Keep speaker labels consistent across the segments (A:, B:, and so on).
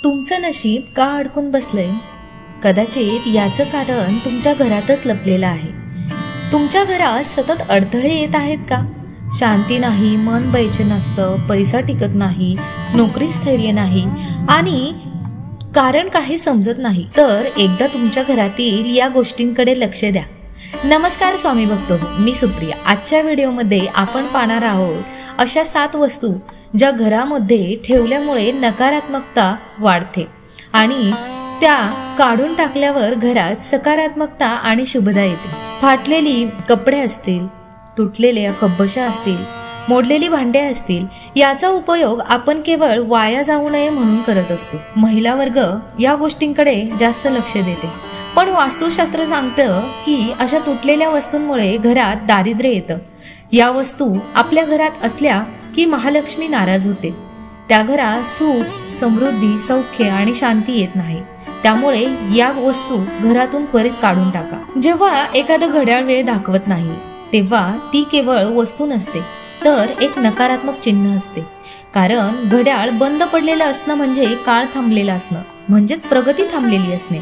A: तुमचं नशीब का अडकून बसलंय? कदाचित याचं कारण तुमच्या घरातच लपलेलं आहे. तुमच्या घरात सतत अडथळे येत आहेत का? शांती नाही, मन बेचैन असतं, पैसा टिकत नाही, नोकरी स्थैर्य नाही आणि कारण काही समजत नाही. तर एकदा तुमच्या घरातील या गोष्टींकडे लक्ष द्या. नमस्कार स्वामी भक्त हो, मी सुप्रिया. आजच्या व्हिडिओमध्ये आपण पाहणार आहोत अशा 7 वस्तू ज्या घरामध्ये ठेवल्यामुळे नकारात्मकता वाढते आणि त्या काढून टाकल्यावर घरात सकारात्मकता आणि शुभता येते. फाटलेली कपडे असतील, तुटलेल्या कपबशा असतील, मोडलेली भांडे असतील, याचा उपयोग आपण केवळ वाया जाऊ नये म्हणून करत असतो. महिला वर्ग या गोष्टींकडे जास्त लक्ष देते, पण वास्तुशास्त्र सांगतं की अशा तुटलेल्या वस्तूंमुळे घरात दारिद्र्य येतं. या वस्तू आपल्या घरात असल्या की महालक्ष्मी नाराज होते. त्या घरात सुख, समृद्धी, सौख्य आणि शांती येत नाही. त्यामुळे या वस्तू घरातून त्वरित काढून टाका. जेव्हा एखादं घड्याळ वेळ दाखवत नाही तेव्हा ती केवळ वस्तू नसते, तर एक नकारात्मक चिन्ह असते. कारण घड्याळ बंद पडलेलं असणं म्हणजे काळ थांबलेला असणं, म्हणजेच प्रगती थांबलेली असणे.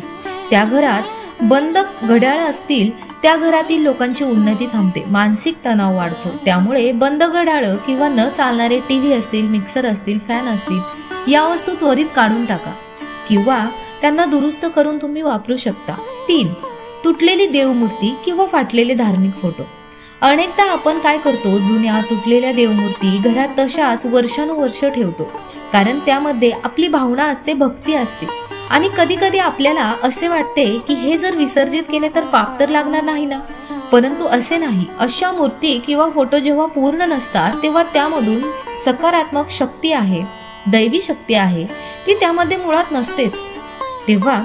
A: त्या घरात बंद घड्याळ असतील त्या घरातील लोकांची उन्नती थांबते, मानसिक तणाव वाढतो. त्यामुळे बंद घड्याळ किंवा न चालणारे टीव्ही असतील, मिक्सर असतील, फॅन असतील, या वस्तू त्वरित काढून टाका किंवा त्यांना दुरुस्त करून तुम्ही वापरू शकता. 3. तुटलेली देवमूर्ती किंवा फाटलेले धार्मिक फोटो. अनेकदा आपण काय करतो, जुन्या तुटलेल्या देवमूर्ती घरात तशाच वर्षानुवर्ष ठेवतो, कारण त्यामध्ये आपली भावना असते, भक्ती असते. आणि कधी कधी आपल्याला असे वाटते की हे जर विसर्जित केले तर पाप तर लागणार नाही ना. परंतु असे नाही. अशा मूर्ती किंवा फोटो जेव्हा पूर्ण नसतात तेव्हा त्यामधून सकारात्मक शक्ती आहे, दैवी शक्ती आहे, ती त्यामध्ये मुळात नसतेच. तेव्हा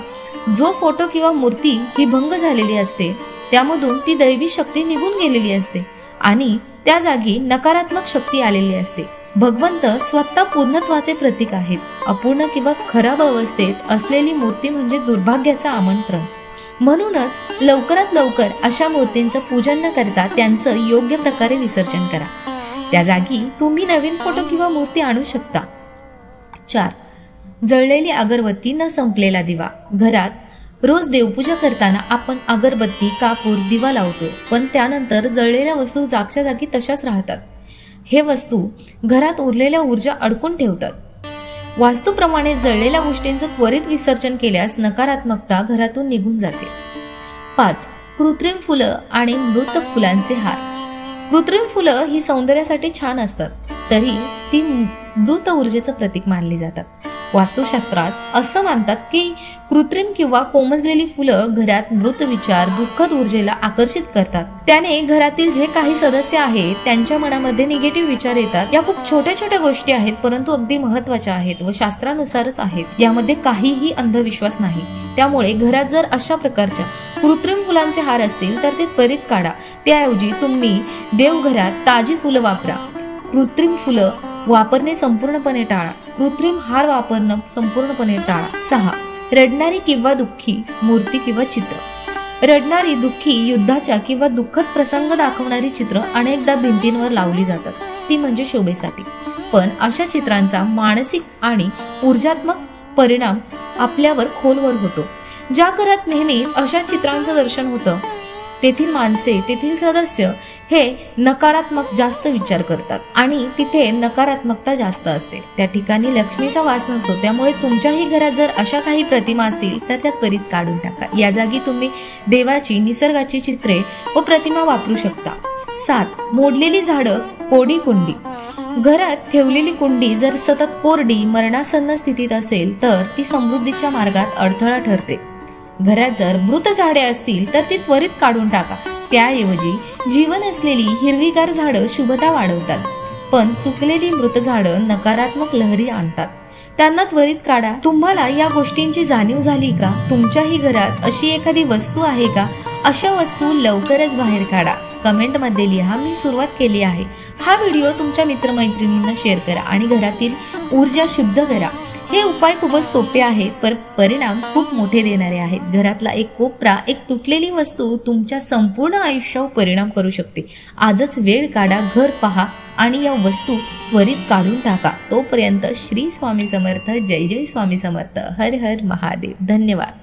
A: जो फोटो किंवा मूर्ती ही भंग झालेली असते त्यामधून ती दैवी शक्ती निघून गेलेली असते आणि त्या जागी नकारात्मक शक्ती आलेली असते. भगवंत स्वतः पूर्णत्वाचे प्रतीक आहेत. अपूर्ण किंवा खराब अवस्थेत असलेली मूर्ती म्हणजे दुर्भाग्याचं आमंत्रण. म्हणूनच लवकरात लवकर अशा मूर्तींचं पूजन न करता त्यांचं योग्य प्रकारे विसर्जन करा. त्या जागी तुम्ही नवीन फोटो किंवा मूर्ती आणू शकता. 4. जळलेली अगरबत्ती, न संपलेला दिवा. घरात रोज देवपूजा करताना आपण अगरबत्ती, कापूर, दिवा लावतो, पण त्यानंतर जळलेल्या वस्तू जागच्या जागी तशाच राहतात. हे वस्तू घरात उरलेल्या ऊर्जा अडकून ठेवतात. वास्तूप्रमाणे जळलेल्या गोष्टींचं त्वरित विसर्जन केल्यास नकारात्मकता घरातून निघून जाते. 5. कृत्रिम फुलं आणि मृत फुलांचे हार. कृत्रिम फुलं ही सौंदर्यासाठी छान असतात, तरी ती मृत ऊर्जेचं प्रतीक मानली जातात. वास्तुशास्त्रात असं मानतात की कृत्रिम किंवा कोमजलेली फुलं घरात मृत विचार, दुःखद ऊर्जेला आकर्षित करतात. त्याने घरातील जे काही सदस्य आहेत त्यांच्या मनामध्ये निगेटिव्ह विचार येतात. या खूप छोट्या छोट्या गोष्टी आहेत, परंतु अगदी महत्वाच्या आहेत व शास्त्रानुसारच आहेत. यामध्ये काहीही अंधविश्वास नाही. त्यामुळे घरात जर अशा प्रकारच्या कृत्रिम फुलांचे हार असतील तर ते त्वरित काढा. त्याऐवजी तुम्ही देवघरात ताजी फुलं वापरा. कृत्रिम फुलं वापरणे संपूर्णपणे टाळा. कृत्रिम हार वापरणं संपूर्णपणे टाळा. 6. रडणारी किंवा दुःखी मूर्ती किंवा चित्र. रडणारी, दुःखी, युद्धाच्या किंवा दुःखद प्रसंग दाखवणारी चित्र अनेकदा भिंतींवर लावली जातात, ती म्हणजे शोभेसाठी. पण अशा चित्रांचा मानसिक आणि ऊर्जात्मक परिणाम आपल्यावर खोलवर होतो. ज्या घरात नेहमीच अशा चित्रांचं दर्शन होतं तेथील माणसे, तेथील सदस्य हे नकारात्मक जास्त विचार करतात आणि तिथे नकारात्मकता जास्त असते. त्या ठिकाणी लक्ष्मीचा वास नसतो. त्यामुळे तुमच्याही घरात जर अशा काही प्रतिमा असतील तर त्या त्वरित काढून टाका. या जागी तुम्ही देवाची, निसर्गाची चित्रे व प्रतिमा वापरू शकता. 7. मोडलेली झाडं, कोरडी कुंडी. घरात ठेवलेली कुंडी जर सतत कोरडी, मरणासन्न स्थितीत असेल तर ती समृद्धीच्या मार्गात अडथळा ठरते. घरात जर मृत झाडे असतील तर ती त्वरित काढून टाका. त्याऐवजी जीवन असलेली हिरवीगार झाडं शुभता वाढवतात, पण सुकलेली मृत झाडं नकारात्मक लहरी आणतात. त्यांना त्वरित काढा. तुम्हाला या गोष्टींची जाणीव झाली का? तुमच्याही घरात अशी एखादी वस्तू आहे का? अशा वस्तू लवकरच बाहेर काढा. कमेंट मध्ये लिहा, मी सुरुवात केली आहे. हा व्हिडिओ तुमच्या मित्रमैत्रिणींना शेअर करा आणि घरातील ऊर्जा शुद्ध करा. हे उपाय खूपच सोपे आहेत, पण परिणाम खूप मोठे देणारे आहेत. घरातला एक कोपरा, एक तुटलेली वस्तू तुमच्या संपूर्ण आयुष्यावर परिणाम करू शकते. आजच वेळ काढा, घर पहा आणि या वस्तू त्वरित काढून टाका. तोपर्यंत श्री स्वामी समर्थ. जय जय स्वामी समर्थ. हर हर महादेव. धन्यवाद.